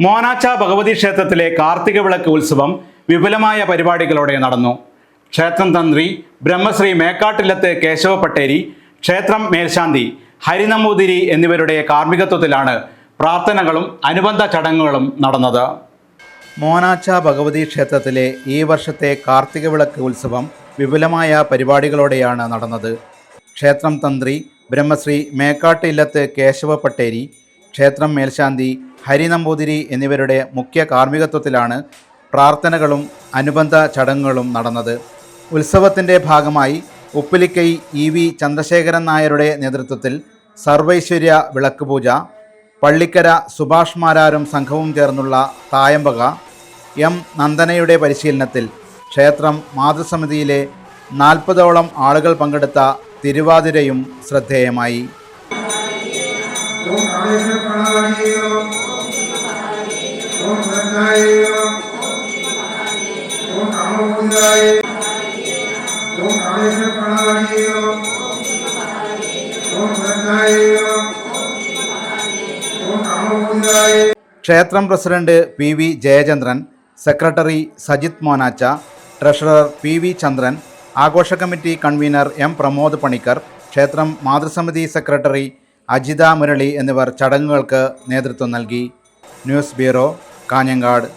മോനാച്ച ഭഗവതി ക്ഷേത്രത്തിലെ കാർത്തിക വിളക്ക് ഉത്സവം വിപുലമായ പരിപാടികളോടെ നടന്നു. ക്ഷേത്രം തന്ത്രി ബ്രഹ്മശ്രീ മേക്കാട്ടില്ലത്ത് കേശവ പട്ടേരി, ക്ഷേത്രം മേൽശാന്തി ഹരിനമ്പൂതിരി എന്നിവരുടെ കാർമ്മികത്വത്തിലാണ് പ്രാർത്ഥനകളും അനുബന്ധ ചടങ്ങുകളും നടന്നത്. മോനാച്ച ഭഗവതി ക്ഷേത്രത്തിലെ ഈ വർഷത്തെ കാർത്തിക വിളക്ക് ഉത്സവം വിപുലമായ പരിപാടികളോടെയാണ് നടന്നത്. ക്ഷേത്രം തന്ത്രി ബ്രഹ്മശ്രീ മേക്കാട്ടില്ലത്ത് കേശവ പട്ടേരി, ക്ഷേത്രം മേൽശാന്തി ഹരിനമ്പൂതിരി എന്നിവരുടെ മുഖ്യ കാർമ്മികത്വത്തിലാണ് പ്രാർത്ഥനകളും അനുബന്ധ ചടങ്ങുകളും നടന്നത്. ഉത്സവത്തിൻ്റെ ഭാഗമായി ഉപ്പിലിക്കൈ EV ചന്ദ്രശേഖരൻ നായരുടെ നേതൃത്വത്തിൽ സർവൈശ്വര്യ വിളക്കുപൂജ, പള്ളിക്കര സുഭാഷ് മാരാരും സംഘവും ചേർന്നുള്ള തായമ്പക, M നന്ദനയുടെ പരിശീലനത്തിൽ ക്ഷേത്രം മാതൃസമിതിയിലെ 40ഓളം ആളുകൾ പങ്കെടുത്ത തിരുവാതിരയും ശ്രദ്ധേയമായി. ക്ഷേത്രം president PV Jayachandran, secretary Sajith Monacha, treasurer PV ചന്ദ്രൻ, ആഘോഷ committee convener M Pramod Panicker, ക്ഷേത്രം മാതൃസമിതി സെക്രട്ടറി അജിത മുരളി എന്നിവർ ചടങ്ങുകൾക്ക് നേതൃത്വം നൽകി. News bureau, Kanhangad.